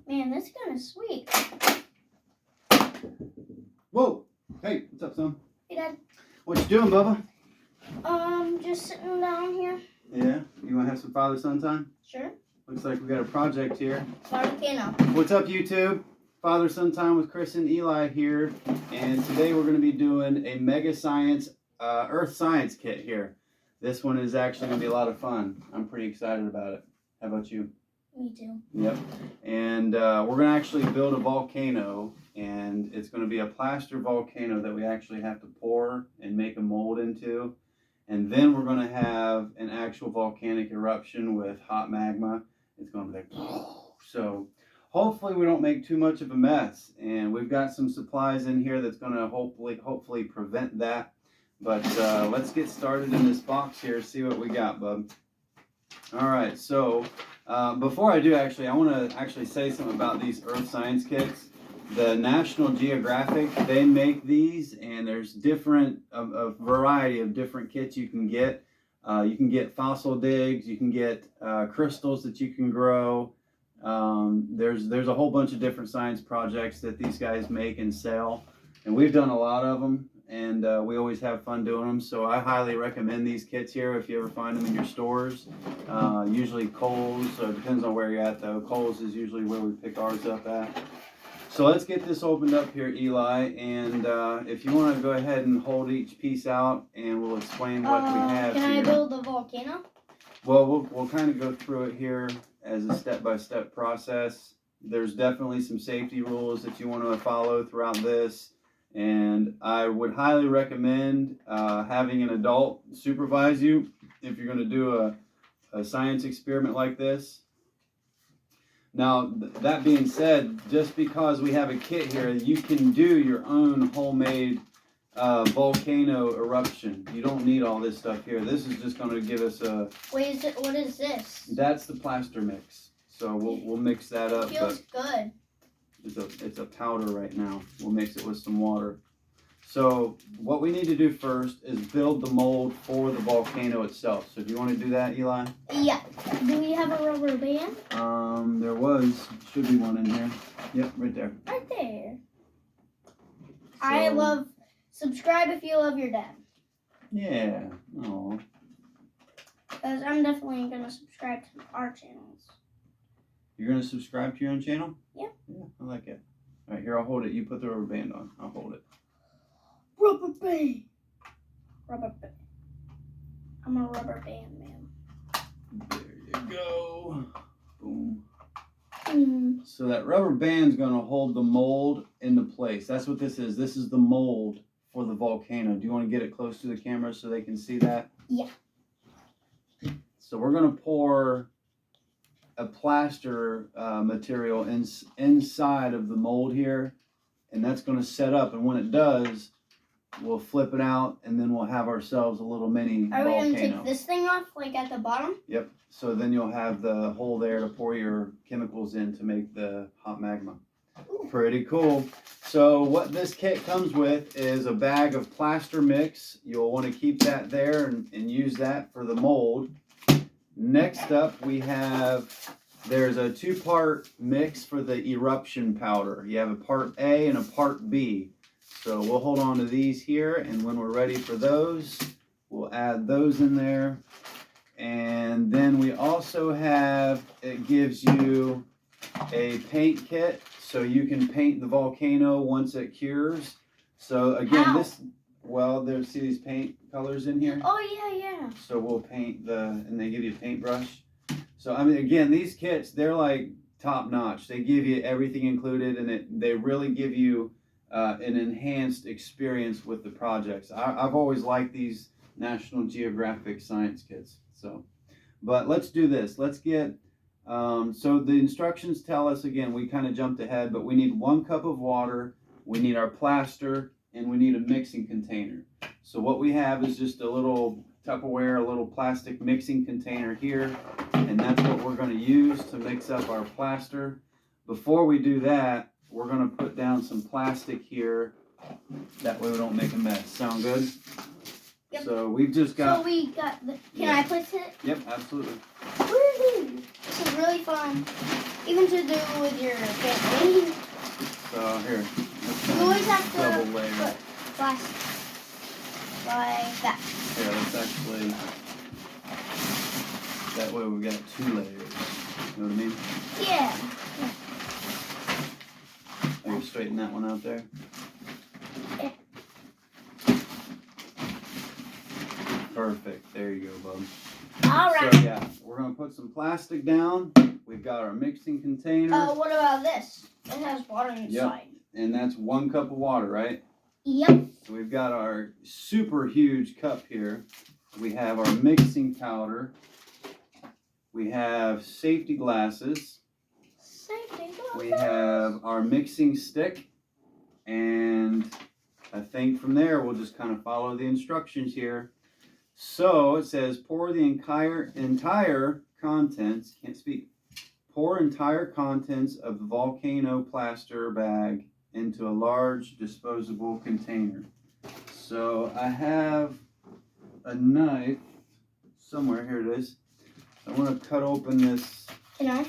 Man, this gun is sweet. Whoa! Hey, what's up, son? Hey, Dad. What you doing, Bubba? Just sitting down here. Yeah? You want to have some father-son time? Sure. Looks like we got a project here. Volcano. What's up, YouTube? Father-son time with Chris and Eli here. And today we're going to be doing a Mega Science Earth Science kit here. This one is actually going to be a lot of fun. I'm pretty excited about it. How about you? Me too. Yep. And we're going to actually build a volcano, and it's going to be a plaster volcano that we actually have to pour and make a mold into. And then we're going to have an actual volcanic eruption with hot magma. It's going to be like, so hopefully we don't make too much of a mess. And we've got some supplies in here that's going to hopefully prevent that. But let's get started in this box here, see what we got, bub. All right, so before I do, I want to say something about these Earth Science kits. The National Geographic, they make these, and there's a variety of different kits you can get. You can get fossil digs, you can get crystals that you can grow. There's a whole bunch of different science projects that these guys make and sell, and we've done a lot of them, and we always have fun doing them. So I highly recommend these kits here if you ever find them in your stores. Usually Kohl's, so it depends on where you're at though. Kohl's is usually where we pick ours up at. So let's get this opened up here, Eli, and if you want to go ahead and hold each piece out, and we'll explain what we have Can here. I build a volcano? Well, we'll kind of go through it here as a step-by-step process. There's definitely some safety rules that you want to follow throughout this, and I would highly recommend having an adult supervise you if you're going to do a science experiment like this. Now, that being said, just because we have a kit here, you can do your own homemade volcano eruption. You don't need all this stuff here. This is just going to give us a... Wait, what is this? That's the plaster mix. So we'll mix that up. It feels good. It's a powder right now. We'll mix it with some water. So what we need to do first is build the mold for the volcano itself. So do you want to do that, Eli? Yeah. Do we have a rubber band? There should be one in here. Yep, right there. Right there. So, Subscribe if you love your dad. Yeah. Oh. Because I'm definitely going to subscribe to our channels. You're going to subscribe to your own channel? Yeah. Yeah, I like it. All right, here, I'll hold it. You put the rubber band on. I'll hold it. Rubber band. Rubber band. I'm a rubber band man. There you go. Boom. Mm. So that rubber band's going to hold the mold into place. That's what this is. This is the mold for the volcano. Do you want to get it close to the camera so they can see that? Yeah. So we're going to pour a plaster material inside of the mold here, and that's going to set up. And when it does, we'll flip it out, and then we'll have ourselves a little mini volcano. Are we going to take this thing off, like at the bottom? Yep. So then you'll have the hole there to pour your chemicals in to make the hot magma. Ooh. Pretty cool. So what this kit comes with is a bag of plaster mix. You'll want to keep that there and use that for the mold. Next up, there's a 2-part mix for the eruption powder. You have a part A and a part B. So we'll hold on to these here, and when we're ready for those, we'll add those in there. And then we also it gives you a paint kit, so you can paint the volcano once it cures. So again, How? See these paint colors in here? Oh, yeah. So we'll paint and they give you a paintbrush. So I mean, again, these kits, they're like top notch. They give you everything included, and they really give you an enhanced experience with the projects. I've always liked these National Geographic science kits. So, but let's do this. Let's get, so the instructions tell us, again, we kind of jumped ahead, but we need 1 cup of water, we need our plaster, and we need a mixing container. So what we have is just a little Tupperware, a little plastic mixing container here, and that's what we're going to use to mix up our plaster. Before we do that, we're going to put down some plastic here. That way we don't make a mess. Sound good? Yep. So we've just got. So we got the. Can Yeah. I place it? Yep, absolutely. Woohoo! This is really fun, even to do with your family. So here, You always have to double layer. put plastic like that. Here, let's actually. That way we got 2 layers. You know what I mean? Yeah. I can straighten that one out there. Yeah. Perfect. There you go, bub. All right. So yeah, we're gonna put some plastic down. We've got our mixing container, What about this? It has water inside. and that's 1 cup of water, right? Yep. So we've got our super huge cup here. We have our mixing powder. We have safety glasses. We have our mixing stick. And I think from there we'll just kind of follow the instructions here. So it says pour the entire contents, can't speak, pour entire contents of the Volcano plaster bag into a large disposable container. So I have a knife somewhere, here it is. I want to cut open this. Can I?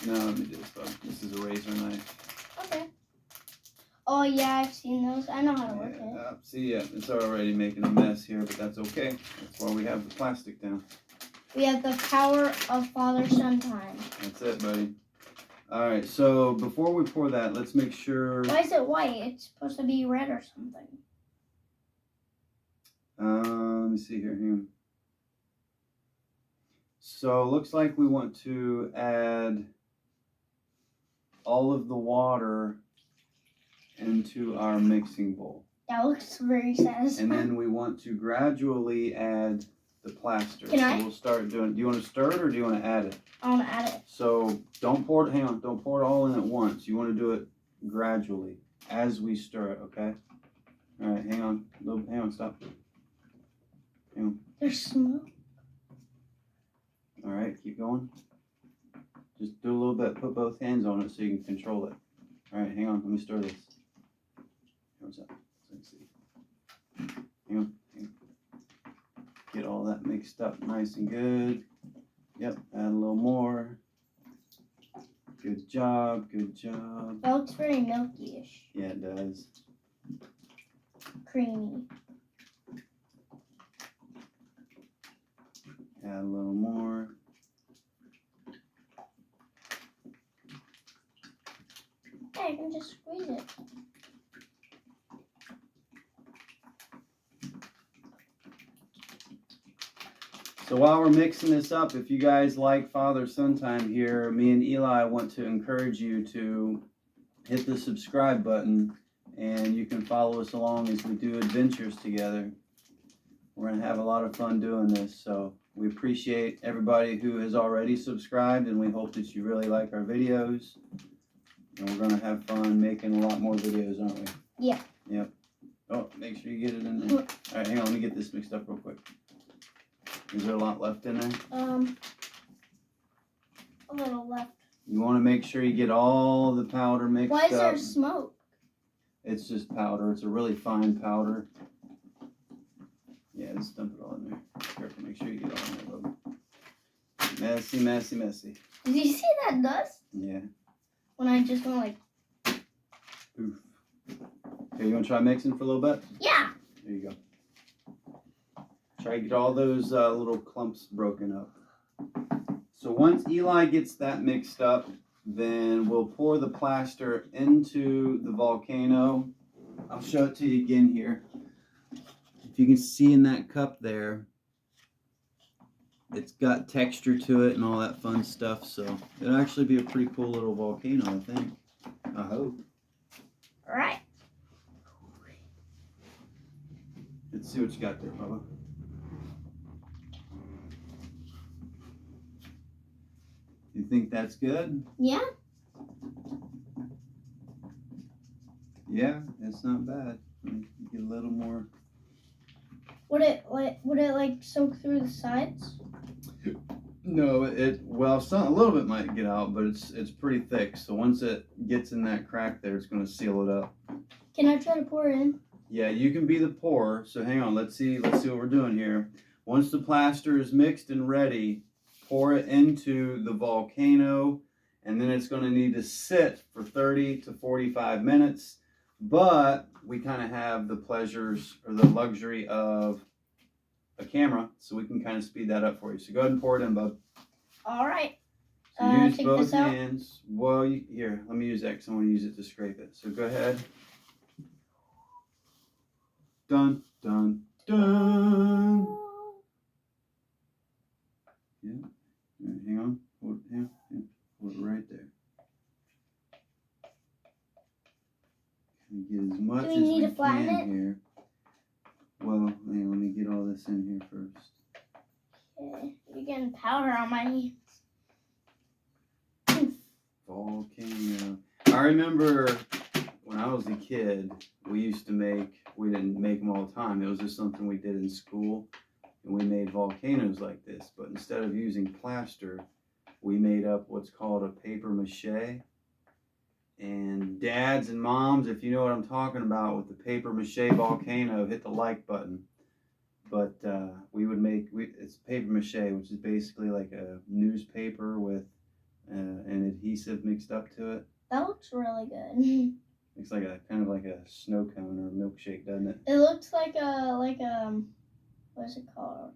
No, let me do this though. This is a razor knife. Okay. Oh yeah, I've seen those. I know how to work it. See, yeah, it's already making a mess here, but that's okay. That's why we have the plastic down. We have the power of father-son time. That's it, buddy. All right, so before we pour that, let's make sure. Why is it white? It's supposed to be red or something. Let me see here. Hang on. So it looks like we want to add all of the water into our mixing bowl. That looks very satisfying. And then we want to gradually add the plaster. Can I? So we'll start doing. Do you want to stir it or do you want to add it? I want to add it. So don't pour it. Hang on. Don't pour it all in at once. You want to do it gradually as we stir it. Okay. All right. Hang on. Hang on. Stop. Hang on. There's smoke. All right. Keep going. Just do a little bit. Put both hands on it so you can control it. All right. Hang on. Let me stir this. What's that? Let's see. Hang on. Get all that mixed up nice and good. Yep, add a little more. Good job, good job. That looks very milky-ish. Yeah, it does. Creamy. Add a little more. Hey, I can just squeeze it. So while we're mixing this up, if you guys like father-son time here, me and Eli want to encourage you to hit the subscribe button and you can follow us along as we do adventures together. We're going to have a lot of fun doing this, so we appreciate everybody who has already subscribed and we hope that you really like our videos. And we're going to have fun making a lot more videos, aren't we? Yeah. Yep. Oh, make sure you get it in there. All right, hang on, let me get this mixed up real quick. Is there a lot left in there? A little left. You want to make sure you get all the powder mixed up. Why is there smoke? It's just powder. It's a really fine powder. Yeah, just dump it all in there. Careful, make sure you get all in there, bub. Messy, messy, messy. Did you see that dust? Yeah. When I just went like... Oof. Okay, you want to try mixing for a little bit? Yeah. There you go. Try to get all those little clumps broken up. So once Eli gets that mixed up, then we'll pour the plaster into the Volcano. I'll show it to you again here. If you can see in that cup there, it's got texture to it and all that fun stuff. So it'll actually be a pretty cool little volcano, I think. I hope. All right. Let's see what you got there, Bubba. You think that's good? Yeah. Yeah, it's not bad. Get a little more. Would it like soak through the sides? No, a little bit might get out, but it's pretty thick. So once it gets in that crack there, it's going to seal it up. Can I try to pour it in? Yeah, you can be the pourer. So hang on, let's see what we're doing here. Once the plaster is mixed and ready, pour it into the volcano, and then it's going to need to sit for 30 to 45 minutes. But we kind of have the pleasures or the luxury of a camera, so we can kind of speed that up for you. So go ahead and pour it in, bub. All right. So use take both this out. hands. Well, here, let me use that because I want to use it to scrape it. So go ahead. Dun, dun, dun. Yeah. All right, hang on. Hold it right there. Get as much Do we need as to flatten can it? here. Well, hang on, let me get all this in here first. Okay. You're getting powder on my hands. Volcano. I remember when I was a kid, we didn't make them all the time. It was just something we did in school. And we made volcanoes like this. But instead of using plaster, we made up what's called a paper mache. And dads and moms, if you know what I'm talking about with the paper mache volcano, hit the like button. But we would it's paper mache, which is basically like a newspaper with an adhesive mixed up to it. That looks really good. Looks like a kind of like a snow cone or a milkshake, doesn't it? It looks like what is it called?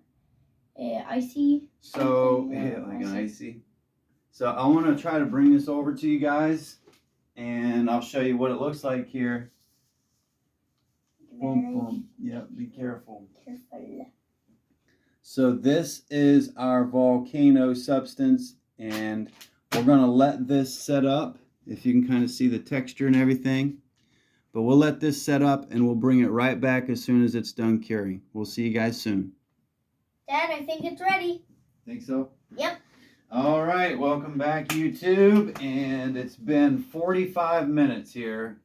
Icy. So yeah, like an icy. So I want to try to bring this over to you guys, and I'll show you what it looks like here. Boom, boom. Yeah, be careful. Careful. So this is our volcano substance, and we're going to let this set up, if you can kind of see the texture and everything. But we'll let this set up, and we'll bring it right back as soon as it's done curing. We'll see you guys soon. Dad, I think it's ready. Think so? Yep. All right, welcome back, YouTube. And it's been 45 minutes here,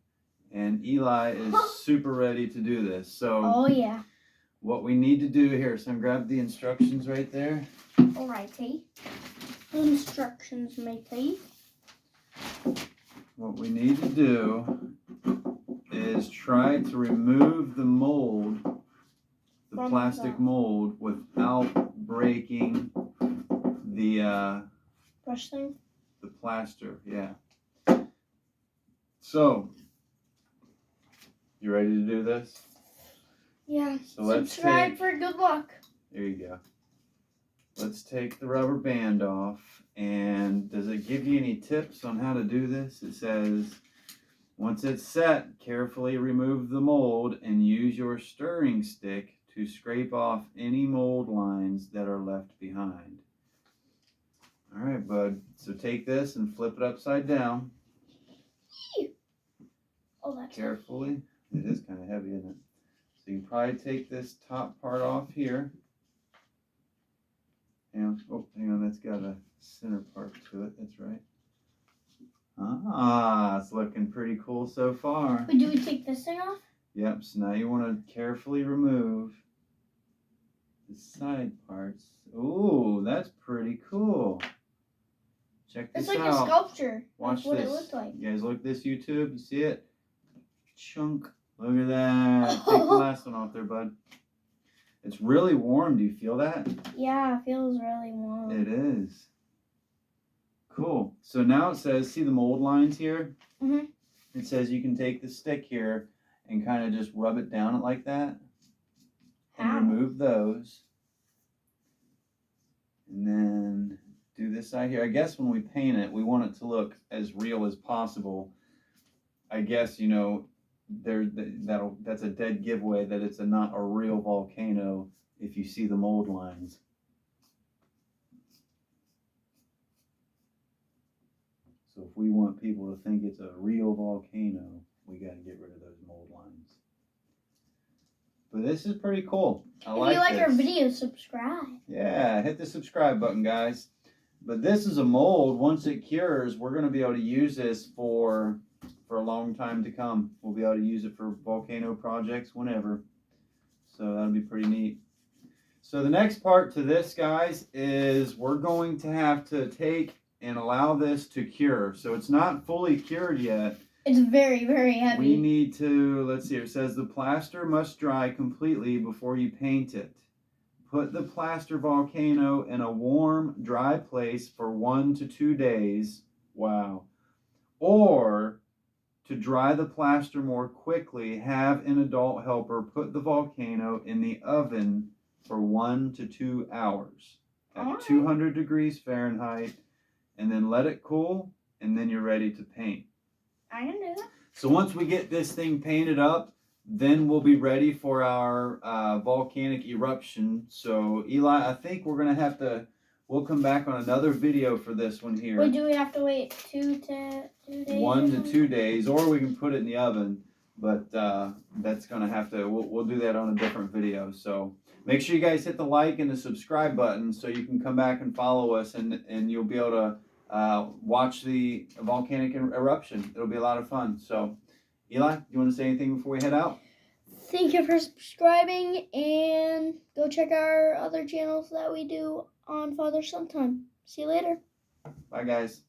and Eli is super ready to do this. So Oh, yeah. what we need to do here, so grab the instructions right there. All righty. Instructions, matey. What we need to do is try to remove the mold, the From plastic the- mold, without breaking the Brush thing? the plaster. Yeah. So, you ready to do this? Yeah. So let's Subscribe for good luck. There you go. Let's take the rubber band off. And does it give you any tips on how to do this? It says, once it's set, carefully remove the mold and use your stirring stick to scrape off any mold lines that are left behind. All right, bud. So take this and flip it upside down. Oh, that's Carefully. It is kind of heavy, isn't it? So you can probably take this top part off here. Hang on, that's got a center part to it. That's right. Ah, it's looking pretty cool so far. But do we take this thing off? Yep, so now you want to carefully remove the side parts. Ooh, that's pretty cool. Check this It's like out. a sculpture. Watch That's what this. it looked like. You guys look at this, YouTube. You see it? Chunk. Look at that. Take the last one off there, bud. It's really warm. Do you feel that? Yeah, it feels really warm. It is. Cool. So now it says, see the mold lines here? Mhm. It says you can take the stick here and kind of just rub it down it like that. And How? remove those. And then do this side here. I guess when we paint it, we want it to look as real as possible. I guess, you know, that's a dead giveaway that it's not a real volcano if you see the mold lines. So if we want people to think it's a real volcano, we got to get rid of those mold lines. But this is pretty cool. If you like our video, subscribe. Yeah, hit the subscribe button, guys. But this is a mold. Once it cures, we're going to be able to use this for a long time to come. We'll be able to use it for volcano projects whenever. So that'll be pretty neat. So the next part to this, guys, is we're going to have to take and allow this to cure. So it's not fully cured yet, It's very, very heavy. We need to, let's see, it says the plaster must dry completely before you paint it. Put the plaster volcano in a warm, dry place for 1 to 2 days. Wow. Or to dry the plaster more quickly, have an adult helper put the volcano in the oven for 1 to 2 hours at 200 degrees Fahrenheit, and then let it cool, and then you're ready to paint. I can do that. So once we get this thing painted up, then we'll be ready for our volcanic eruption. So Eli, I think we're gonna have to, we'll come back on another video for this one here. Wait, do we have to wait 2 days? 1 to 2 days, or we can put it in the oven, but that's gonna have to, we'll do that on a different video. So make sure you guys hit the like and the subscribe button so you can come back and follow us, and you'll be able to watch the volcanic eruption. It'll be a lot of fun. So Eli, you want to say anything before we head out? Thank you for subscribing, and go check our other channels that we do on Father Son Time. See you later. Bye guys.